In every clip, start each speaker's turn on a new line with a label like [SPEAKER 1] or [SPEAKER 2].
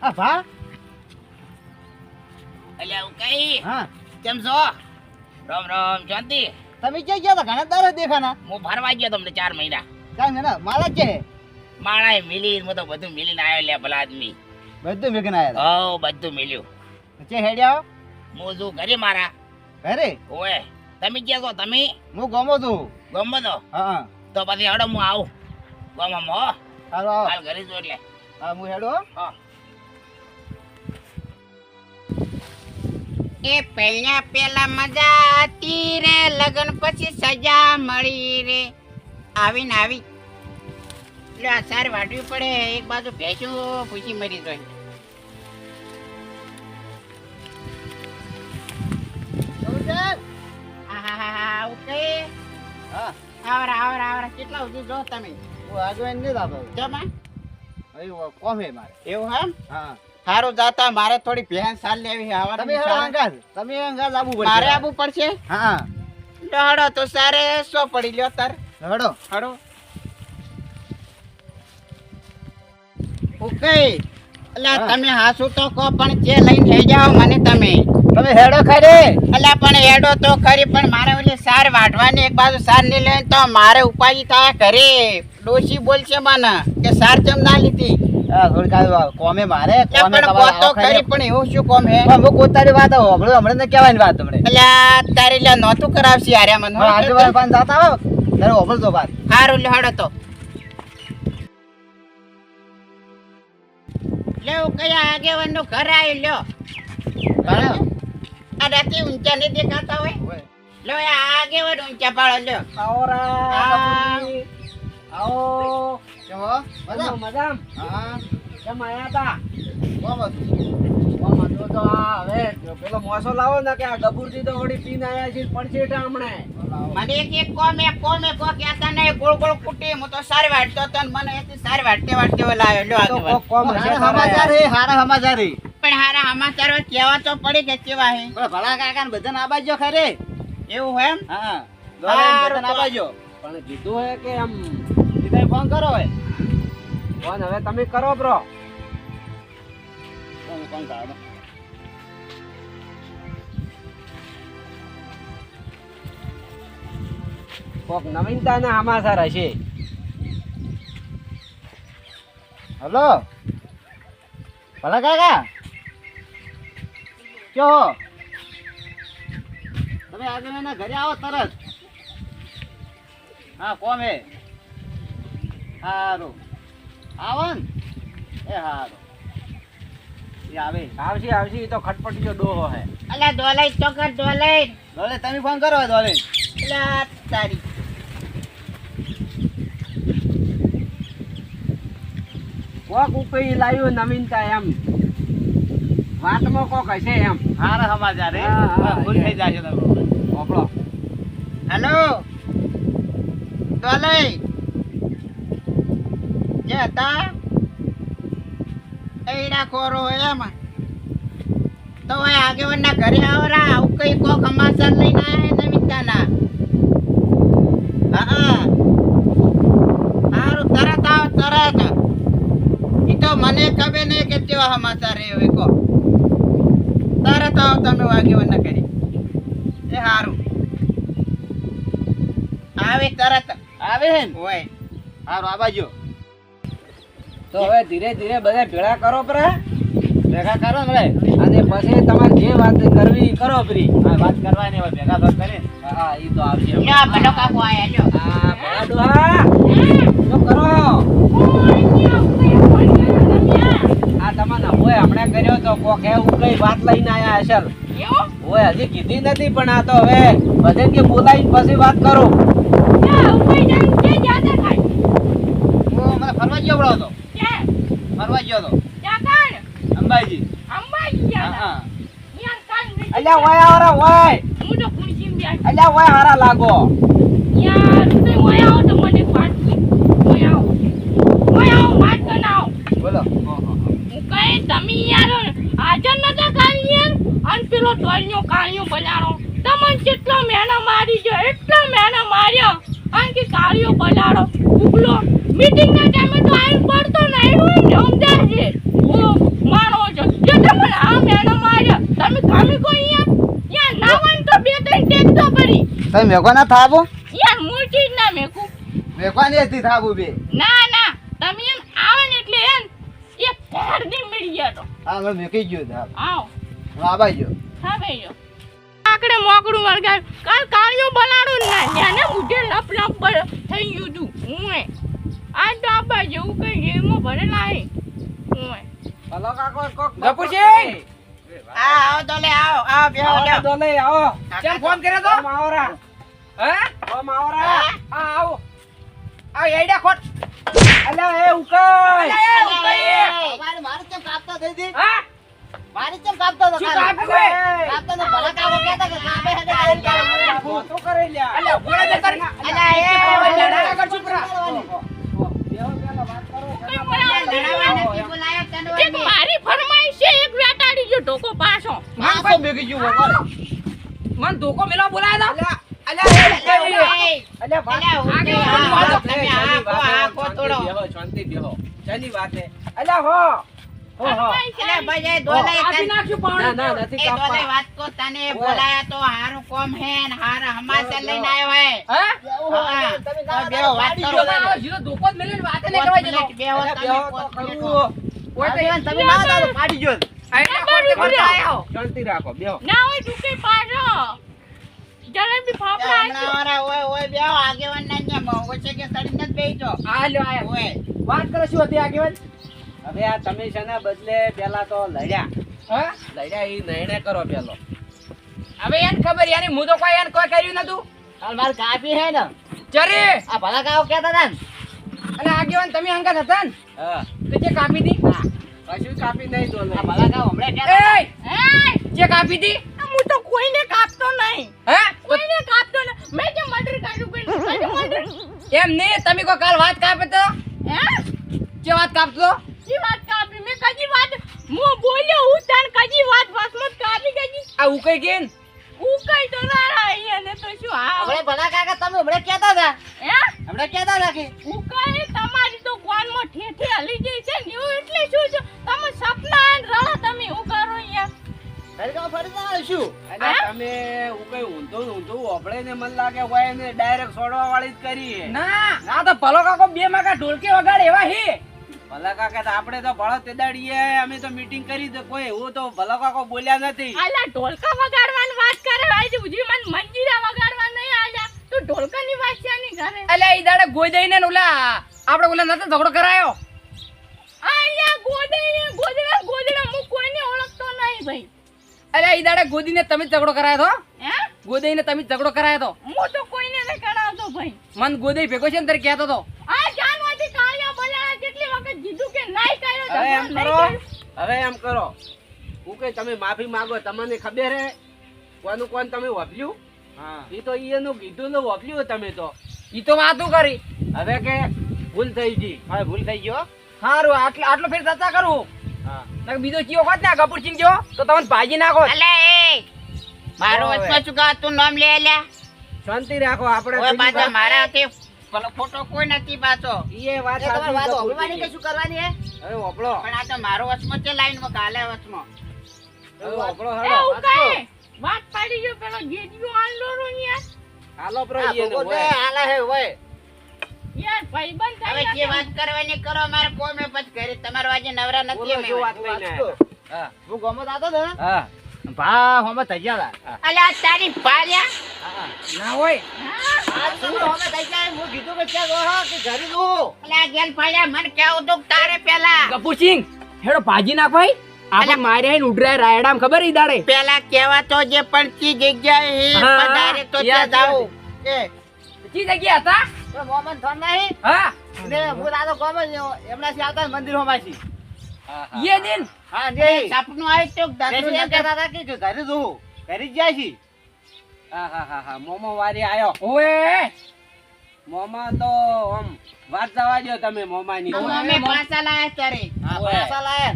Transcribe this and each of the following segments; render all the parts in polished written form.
[SPEAKER 1] આ ભા
[SPEAKER 2] અલ્યા હું કઈ
[SPEAKER 1] હા
[SPEAKER 2] કેમ છો? રામ રામ શાંતિ.
[SPEAKER 1] તમે ક્યાં ગયા હતા? ઘણા દાડા દેખાના.
[SPEAKER 2] હું ફરવા ગયો તમને 4 મહિના.
[SPEAKER 1] કાંઈ ના મારા છે
[SPEAKER 2] માળાએ મિલી હું તો બધું મિલીને આવ્યો લે ભલા આદમી.
[SPEAKER 1] બધું ભેગના આવ્યા
[SPEAKER 2] હો બધું મિલ્યું.
[SPEAKER 1] છે હેડ્યા
[SPEAKER 2] હું જો ઘરે મારા
[SPEAKER 1] ઘરે
[SPEAKER 2] ઓય તમે ક્યાં છો? તમે
[SPEAKER 1] હું ગમો છું.
[SPEAKER 2] ગમો તો
[SPEAKER 1] હા
[SPEAKER 2] તો પછી હડો હું આવું ગમમ હો
[SPEAKER 1] હાલો આવો.
[SPEAKER 2] હાલ ઘરે જો એટલે
[SPEAKER 1] હા હું હેડો
[SPEAKER 2] હા.
[SPEAKER 3] એ પહેલા પેલા મજા હતી રે લગન પછી સજા મળી રે આવીને આવી એટલે આ સાર વાટવી પડે એક બાજુ ભેંસું પૂછી મરી જાય આહાહા ઓકે
[SPEAKER 1] હા
[SPEAKER 3] આવરા કેટલા સુધી જો તમે
[SPEAKER 1] હું આગળ નહીં જાતો
[SPEAKER 3] જમા
[SPEAKER 1] હવે કોમ હે મારે
[SPEAKER 3] એવું હે
[SPEAKER 1] હા
[SPEAKER 3] સારું જાતા મારે થોડી ભેંસ સાલ લેવી છે
[SPEAKER 1] તમે હેડો અંગાજ તમે અંગાજ આવવું પડશે
[SPEAKER 3] મારે આવવું પડશે
[SPEAKER 1] હા
[SPEAKER 3] હડો તો સારે સો પડી લ્યો તાર
[SPEAKER 1] હેડો
[SPEAKER 3] હડો ઓકે અલ્યા
[SPEAKER 1] હા.
[SPEAKER 3] તમે હાસુ તો કહો પણ જે લઈને જઈ જાઓ મને તમે
[SPEAKER 1] તમે હેડો ખરે
[SPEAKER 3] અલ્યા પણ હેડો તો ખરી પણ મારે ઓલી સાર વાઢવાની એક બાજુ સાર નહીં લઈને તો મારે ઉપાજી થાય ઘરે ડોશી બોલશે મને કે સાર ચમ ના લીધી
[SPEAKER 1] હા થોડી કાલ કોમે મારે
[SPEAKER 3] અલ્યા
[SPEAKER 1] કોમે
[SPEAKER 3] પણ
[SPEAKER 1] તમારે
[SPEAKER 3] કહો તો ખરી પણ એવું શું કોમ હે
[SPEAKER 1] હું કોતારી વાત હોભળો હમણાં ને કહેવાની વાત તમને
[SPEAKER 3] અલ્યા તારે લ્યા નોતું કરાવશી હારે મને
[SPEAKER 1] હા આજુબાજુ પાન જાતા આવો ત્યારે હોભળજો વાત
[SPEAKER 3] હારું લ્યો હડો તો લ્યો કયા આગેવાનનું ઘર આવી લ્યો આ રાતે ઊંચા નહીં દેખાતા હોય લો આ આગેવાન ઊંચા પાડો લ્યો
[SPEAKER 1] આવો કેમ હો મજા
[SPEAKER 4] મજામ
[SPEAKER 1] હા
[SPEAKER 4] કેમ આયા તા
[SPEAKER 1] કોમ હતું
[SPEAKER 4] તો આ હવે પેલો મોસો લાવો ને કે આ ગબુરજી તો વળી પીને આયા છે પડશે હમણે
[SPEAKER 3] મને એક કોમે કો કહેતા નહીં ગોળ ગોળ કુટી હું તો સારી વાટતો હતો ને મને એથી સારી વાટતે લાવ્યો લ્યો આગેવાન
[SPEAKER 1] કોમ સમાચાર હે હારા સમાચાર હે
[SPEAKER 3] પણ હારા સમાચાર કહેવા તો પડી કે કેવા હે
[SPEAKER 1] પણ ભલા કાકા ને બધાને આબાજો ખરે
[SPEAKER 3] એવું હે એમ
[SPEAKER 1] હા
[SPEAKER 3] હારું
[SPEAKER 1] બધાને
[SPEAKER 3] તો.
[SPEAKER 1] આબાજો
[SPEAKER 4] પણ કીધું હે કે આમ
[SPEAKER 1] સીધા ફોન કરો હે
[SPEAKER 4] ફોન હવે તમે કરો બ્રો
[SPEAKER 1] ફોન કરો
[SPEAKER 4] કોક નવીનતા ના સમાચાર હશે
[SPEAKER 1] હલો ભલા કાકા ક્યો હો તમે આગળ એના ઘરે આવો તરત હા કોમ હે હારું આવો ને એ હારું એ આવે
[SPEAKER 4] આવશે આવશે ઈ તો ખટપટીયો ડોહો હે
[SPEAKER 3] અલ્યા દોલાઈ ચોકર દોલાઈ
[SPEAKER 1] દોલે તમે ફોન કરો દોલે
[SPEAKER 3] અલ્યા તારી
[SPEAKER 4] કોક ઉપઈ લાવ્યું નવીનતા એમ વાતમાં કોક હશે એમ
[SPEAKER 1] હારા સમાચાર હે
[SPEAKER 4] હા, હા,
[SPEAKER 1] ભૂલ થઈ જાય તમે
[SPEAKER 4] ઓપડો
[SPEAKER 3] હેલો દોલાઈ જે હતા એડા ખોરો એમ તો હવે આગેવાનના ઘરે આવરા આવું કઈ કોક સમાચાર લઈને આયા હે નવીનતાના હા હારું તરત આવો તરત ઈ તો મને ખબર નહીં કે કેવા સમાચાર હે હવે કો તરત આવો તમે આગેવાનના ઘરે એ હારું આવે તરત
[SPEAKER 1] આવે હે ને
[SPEAKER 3] હોય
[SPEAKER 1] હારું આબાજો
[SPEAKER 4] તો હવે ધીરે ધીરે બધા ભેળા કરો પરા
[SPEAKER 1] ભેગા કરો ને મળે
[SPEAKER 4] અને પછી તમારે જે વાત કરવી ઈ કરો પ્રી
[SPEAKER 1] હા વાત કરવાની હોય ભેગા તો કરે
[SPEAKER 4] હા ઈ તો આવશે
[SPEAKER 3] લ્યો ભલો કાકો આયા લ્યો
[SPEAKER 4] હા ભલા ડોહા શું કરો આ તમારા હોય હમણાં કર્યો તો કોક એવું કઈ વાત લઈને આયા અસલ હોય હજી કીધી નથી પણ આ તો હવે બધે કે બોલાવીને પછી વાત કરો
[SPEAKER 1] હું મને ફરવા ગયો બળો હતો ફરવા ગયો હતો અંબાજી હા હા
[SPEAKER 4] અલ્યા હોય આવરા હોય અલ્યા હોય હારા લાગો
[SPEAKER 1] બોલો
[SPEAKER 5] પેલો દોડ્યો કાળિયો બલાડો તમને કેટલો મેણા મારી ગયો એટલો મેણા માર્યો કારણ કે કાળિયો બલાડો ઉગલો મીટિંગ ના ટાઈમે તો આઈ પડતો ને એનું સમજાય છે મારો જો તમને આ મેણો માર્યો તમે કામી કો અહીંયા નાવન તો બે ત્રણ ટેક તો ભરી
[SPEAKER 1] તમે મેકો ના થાબો
[SPEAKER 5] યાર મૂર્તિ જ ના મેકું
[SPEAKER 1] મેકવાની હતી થાબુ બે
[SPEAKER 5] ના ના તમે એમ આવે ને એટલે એમ એક ઘરડી મળી ગયા તો
[SPEAKER 1] હા મેં મેકી ગયો થાબ
[SPEAKER 5] આવ
[SPEAKER 1] હું આબાઈ ગયો
[SPEAKER 5] હા ભાઈઓ આકડે મોકડું વળગાય કાલ કાળિયો બનાડું ને એને મુઢે લપ લપ થઈ ગયું તું હું આ તો આબા જેવું કઈ ગેમો ભરેલા હે હું
[SPEAKER 4] ભલો કાકો કોક
[SPEAKER 2] ગપુરસિંહ!
[SPEAKER 3] હા આવો દોલે આવો બેહો
[SPEAKER 4] આવો
[SPEAKER 3] લ્યો.
[SPEAKER 4] તો લઈ આવો
[SPEAKER 2] કેમ ફોન કર્યો તો?
[SPEAKER 4] આમ આવરા
[SPEAKER 2] હે?
[SPEAKER 4] આમ આવરા
[SPEAKER 3] હા?
[SPEAKER 4] આ આવો
[SPEAKER 2] આ એડા ખોટ.
[SPEAKER 4] અલ્યા એ ઉકાઈ
[SPEAKER 1] મારે મારે કેમ કાપતા થઈ દી
[SPEAKER 2] હા?
[SPEAKER 1] મારે કેમ કાપતો તો
[SPEAKER 2] શું
[SPEAKER 1] ખાલી?
[SPEAKER 2] કાપ્યું બે?
[SPEAKER 1] કાપતો તો ભલા કાપો કહેતા કે કાપે હે કાપે
[SPEAKER 4] તો કરે લ્યા
[SPEAKER 2] અલ્યા, ઉભો રહે જતા રહે.
[SPEAKER 3] અલ્યા, એ
[SPEAKER 2] લડાઈ આગળ ચૂપ રહો.
[SPEAKER 4] બેહો પેલા વાત કરો
[SPEAKER 5] કઈ બોલાવો
[SPEAKER 3] લડાવા નથી બોલાયો તને
[SPEAKER 5] એક મારી ફરમાઈશ છે એક વેટાડી જો ઢોકો પાછો
[SPEAKER 1] હા તો મેકી ગયો બોલે
[SPEAKER 2] મન ધોકો મેલા બોલાયા તા?
[SPEAKER 4] અલ્યા શાંતિ બેહો ચાની વાત હે અલ્યા હો
[SPEAKER 5] ફરમાઈશ
[SPEAKER 4] અલ્યા
[SPEAKER 5] આવી.
[SPEAKER 4] બજાય
[SPEAKER 2] કાપી નાખ્યું પાવડું.
[SPEAKER 4] ના નથી કાપવા
[SPEAKER 3] વાત કો તને બોલાયા તો હારું કોમ હે ને હારા હમાસર લઈને આવ્યો હે
[SPEAKER 2] હે?
[SPEAKER 3] હા, તો બેહો વાત કરો
[SPEAKER 2] આ જીરો ધોકો જ મેલીને વાતે નહીં કરવા દેતો.
[SPEAKER 3] બેહો
[SPEAKER 4] અલ્યા
[SPEAKER 3] તમે
[SPEAKER 4] બેહો તો
[SPEAKER 3] પોત
[SPEAKER 4] કરવું
[SPEAKER 2] ઓય તો એમ
[SPEAKER 1] તમે ના દાદો પાડી ગયો
[SPEAKER 2] આ એડા ખોટ તે કરતા આયો.
[SPEAKER 4] શાંતિ રાખો બેહો
[SPEAKER 5] ના હોય ઢુકે પાછો જલેબી ફાફડા
[SPEAKER 3] હમણાં વાળા ઓય બેહો આગેવાન ના ન્યા વચ્ચે કે સડી નત બેહી
[SPEAKER 2] આ લ્યો આયા.
[SPEAKER 3] ઓય
[SPEAKER 2] વાત કરો શું હતી આગેવાન?
[SPEAKER 4] હવે આ તમે શેના બદલે પેલા તો લડ્યા
[SPEAKER 2] હા?
[SPEAKER 4] લડ્યા ઈ નિર્ણય કરો પેલો
[SPEAKER 2] હવે એને ખબર યાર હું તો કોઈ એને કોઈ કર્યું નતું.
[SPEAKER 1] હાલ મારે કાપી હે ને
[SPEAKER 2] ચરે
[SPEAKER 1] આ ભલા કાપો કહેતા હતા ને
[SPEAKER 2] અને આગેવાન તમે અંગત હતા ને
[SPEAKER 4] હા
[SPEAKER 2] તો જે કાપી હતી
[SPEAKER 4] કશું કાપી નહીં તો
[SPEAKER 1] આ ભલા કાપો હમણાં કહેતા
[SPEAKER 2] એ
[SPEAKER 5] હે
[SPEAKER 2] જે કાપી હતી
[SPEAKER 5] હું તો કોઈને કાપતો નહીં
[SPEAKER 2] હે
[SPEAKER 5] કોઈને કાપતો નહીં મેં જે મર્ડર કાઢ્યું કોઈ મર્ડર
[SPEAKER 2] એમ નહીં તમે કોઈ કાલ વાત કાપે તો
[SPEAKER 5] હે
[SPEAKER 2] જે વાત કાપતો
[SPEAKER 5] ઈ વાત કાપી મેં કજી વાત હું બોલ્યો હું તને કજી વાત વાસમત કાપી ગઈ
[SPEAKER 2] આ ઉકઈ ગઈ ને
[SPEAKER 5] હું કઈ તો ના રહ્યા ને તો શું હા
[SPEAKER 1] હમણાં ભલા કાકા તમે હમણાં કહેતા હતા
[SPEAKER 5] હે
[SPEAKER 1] હમણાં કહેતા હતા કે
[SPEAKER 5] હું કઈ તમારી તો કોનમાં ઠેઠે હલી ગઈ છે ને એવું એટલે શું છે તમે સપના અને રડો તમે હું કરો અહીંયા
[SPEAKER 1] ફરી જવાનું શું
[SPEAKER 4] અલ્યા તમે કઈ ઊંધું ઓભળે ને મન લાગે હોય ને ડાયરેક્ટ છોડવા વાળી જ કરી
[SPEAKER 2] ના ના તો ભલો કાકો બે માકા ઢોલકી વગાડે એવા હે
[SPEAKER 4] ભલા કાકા તો આપણે તો ભળો તેદાડીએ અમે તો મીટિંગ કરી તો કોઈ એવું તો ભલા કાકો બોલ્યા નથી
[SPEAKER 5] આલા ઢોલકા વગાડવાની વાત કરે આજ સુધી મને મંજીરા વગાડવા નહીં આલ્યા તું ઢોલકાની વાત શાની કરે
[SPEAKER 2] અલ્યા ઈ દાડે ગોઈ દઈને ને ઓલા આપણે ઓલા નતો ઝઘડો કરાયો
[SPEAKER 5] આયા ગોદડા હું કોઈને ઓળખતો નહીં ભાઈ
[SPEAKER 2] અલ્યા ઈ દાડે ગોદીને તમે જ ઝઘડો કરાયો તો
[SPEAKER 5] હે
[SPEAKER 2] ગોદઈને તમે જ ઝઘડો કરાયો તો
[SPEAKER 5] હું તો કોઈને નહીં કરાવતો ભાઈ
[SPEAKER 2] મન ગોદઈ ભેગો છે ને તારે કહેતો તો
[SPEAKER 5] આ જાનવાથી કાળિયા બોલાયા કેટલી વખત કીધું કે નહીં કર્યો
[SPEAKER 4] હવે એમ
[SPEAKER 5] નહીં
[SPEAKER 4] કરો
[SPEAKER 5] કર્યો.
[SPEAKER 4] હવે એમ કરો હું કઈ તમે માફી માંગો તમને ખબર હે કોનું કોણ તમે વફલ્યું
[SPEAKER 1] હા
[SPEAKER 4] ઈ તો એનું કીધું ને વફલ્યું તમે તો
[SPEAKER 2] ઈ તો વાતું કરી
[SPEAKER 4] હવે કે ભૂલ થઈ ગઈ
[SPEAKER 1] હવે ભૂલ થઈ ગયો
[SPEAKER 2] હારું આટલો ફેર ચર્ચા કરું
[SPEAKER 1] હા
[SPEAKER 2] નકર બીજો ચિયો હોત ને આ કપૂરસિંહ જેવો તો તમને ભાજી નાખો
[SPEAKER 3] અલે એ મારું
[SPEAKER 4] ઓય.
[SPEAKER 3] વચમાં ચૂકા તું નામ લે લ્યા
[SPEAKER 4] શાંતિ રાખો આપણે
[SPEAKER 3] ઓય
[SPEAKER 4] બીજી
[SPEAKER 3] પાછા
[SPEAKER 4] વાત-
[SPEAKER 3] મારા હાથે પેલો ફોટો કોઈ નથી પાછો
[SPEAKER 4] ઈ એ વાત
[SPEAKER 1] એ તમારે વાત
[SPEAKER 4] સાચી
[SPEAKER 1] હોભળવાની કે શું કરવાની હે
[SPEAKER 4] હવે ઓપડો
[SPEAKER 3] પણ આ તો મારો વચમાં છે લાઈન માં કાલે વચમાં
[SPEAKER 4] હવે ઓપડો
[SPEAKER 5] એ
[SPEAKER 4] હળો
[SPEAKER 5] હું કહે વાત પાડી ગયો પેલો ગેડિયો આંલો રો યાર
[SPEAKER 4] હાલો પ્રો
[SPEAKER 1] આ
[SPEAKER 4] ઈને
[SPEAKER 1] ભોગો તે
[SPEAKER 4] હોય.
[SPEAKER 1] હાલે હે હોય
[SPEAKER 5] યાર ભાઈબંધ
[SPEAKER 3] હવે
[SPEAKER 5] થઈ
[SPEAKER 3] જે વાત કરવાની કરો મારે કોમે પછી ઘરે તમારો આજે નવરા નથી
[SPEAKER 4] બોલો
[SPEAKER 3] અમે
[SPEAKER 4] શું વાત લઈને આયા? હા
[SPEAKER 1] હું ગમત આતો ને
[SPEAKER 4] હા
[SPEAKER 1] ભા હોમે થઈ ગયા હતા
[SPEAKER 3] અલ્યા તારી પાલ્યા
[SPEAKER 2] ના હોય
[SPEAKER 1] આ શું હોમે થઈ ગયા હું કીધું કે ક્યાં ગયો કે ઘરે નું
[SPEAKER 3] અલ્યા ગેલ પાલ્યા મને કેવું તું તારે પેલા
[SPEAKER 2] કપૂરસિંહ હેડો ભાજી નાખ ભાઈ આપણે માર્યા ને ઉડરાય રાયડામ ખબર ઈ દાડે
[SPEAKER 3] પેલા કેવા તો જે પણ ચી જગ્યાએ
[SPEAKER 2] હા,
[SPEAKER 3] પધારે તો
[SPEAKER 2] યાદ
[SPEAKER 3] ત્યાં
[SPEAKER 2] યાદ.
[SPEAKER 3] જાઉં
[SPEAKER 1] એ
[SPEAKER 2] કી જગ્યા હતા
[SPEAKER 1] તો મોમન થોન નહીં
[SPEAKER 2] હા
[SPEAKER 1] ને હું દાદો ગમે એમનાથી આવતા મંદિર હોમાંથી
[SPEAKER 4] હા, હા.
[SPEAKER 2] યે દિન
[SPEAKER 1] હા નહીં
[SPEAKER 3] સપનું આવ્યું તો
[SPEAKER 1] એમ કહેતા હતા કે ઘરે જવું ઘરે જ જાય છે
[SPEAKER 4] હા હા હા હા મોમો વારી આયો
[SPEAKER 2] ઓએ
[SPEAKER 4] મોમા તો આમ વાત જવા દો તમે મોમાની તો.
[SPEAKER 3] અમે પાછા લાયા ત્યારે
[SPEAKER 1] હા
[SPEAKER 4] ઓય.
[SPEAKER 1] પાછા લાયા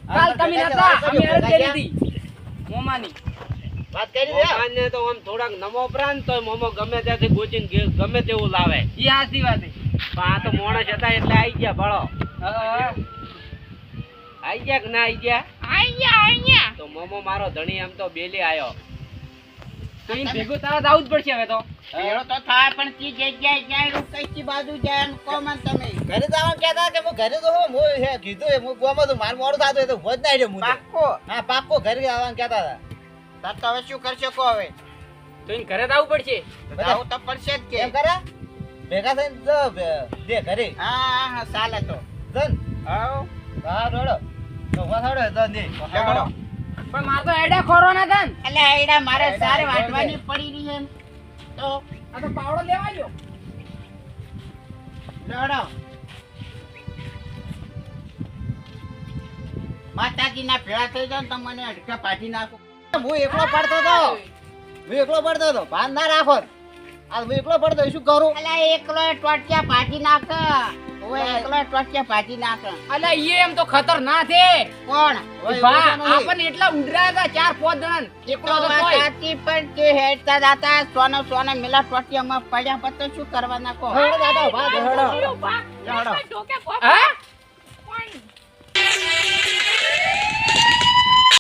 [SPEAKER 2] કાલ તમે નતા અમે અરજ કરી હતી મોમાની
[SPEAKER 1] વાત કરી દે
[SPEAKER 4] મોમાને તો આમ થોડાક નમો પ્રાંત તો મોમો ગમે ત્યાંથી ગોચીને ગમે તેવું લાવે
[SPEAKER 2] ઈ હાચી વાત છે
[SPEAKER 4] પણ આ તો માણસ હતા એટલે આઈ ગયા ભળો
[SPEAKER 2] હા
[SPEAKER 4] આઈ ગયા કે ના આઈ ગયા
[SPEAKER 5] અહીંયા
[SPEAKER 4] તો મોમો મારો ધણી એમ તો બેલી આયો.
[SPEAKER 2] તો ઈ ભેગું તારા જ આવવું જ પડશે હવે તો.
[SPEAKER 3] ભેળો તો થાય પણ તી જગ્યાએ ક્યાંય રોકાઈ તી બાજુ જાય એમ કહો મને તમે.
[SPEAKER 1] ઘરે જવાનું કહેતા કે હું ઘરે તો હું હે કીધું હે હું ગોમાં તો માર મોડું થાતું તો હોજ ના રહ્યો હું તો.
[SPEAKER 3] પાક્કો
[SPEAKER 1] હા પાક્કો ઘરે આવવાનું કહેતા હતા.
[SPEAKER 3] તાર તો હવે શું કરશો કહો હવે.
[SPEAKER 2] તો ઈને ઘરે જ આવવું પડશે.
[SPEAKER 3] આવું તો પડશે જ
[SPEAKER 1] એમ
[SPEAKER 3] કે.
[SPEAKER 1] કરે ભેગા થઈને જો દે ઘરે
[SPEAKER 3] હા હા ચાલે તો.
[SPEAKER 1] જન
[SPEAKER 3] આવો
[SPEAKER 1] હા રોડો તો ઉભા થાડો તો દે
[SPEAKER 3] લેવડો.
[SPEAKER 2] પણ માર તો એડા ખોરો ના તન.
[SPEAKER 3] એટલે આઈડા મારે સારે વાટવાની પડી રહી છે તો
[SPEAKER 2] આ તો પાવડો લેવા ગયો.
[SPEAKER 3] લેવડો. માતાજીના ભેળા થઈ જાવ તો મને અડકા પાડી નાખો.
[SPEAKER 1] હું એકલો પડતો હતો ભાન ના રાખો આ હું એકલો પડતો શું કરું
[SPEAKER 3] અલા એકલો ટોટિયા પાડી નાખ. ઓય એકલો ટોટિયા પાડી નાખ.
[SPEAKER 2] અલા ઈ એમ તો ખતરનાક છે.
[SPEAKER 3] કોણ?
[SPEAKER 2] બા આપણને એટલા ઉંડરાયા હતા 4-5 જણા એકલો
[SPEAKER 3] તો
[SPEAKER 2] તો તોય.
[SPEAKER 3] વાતાતી પણ તે હેડતા જાતા સોના મિલા ટોટિયામાં પડ્યા પછી શું કરવાના કહો.
[SPEAKER 1] હેડો દાદા, ઉભા થા, હેડો.
[SPEAKER 5] બા
[SPEAKER 3] લેવડો.
[SPEAKER 5] ટોકે
[SPEAKER 2] હા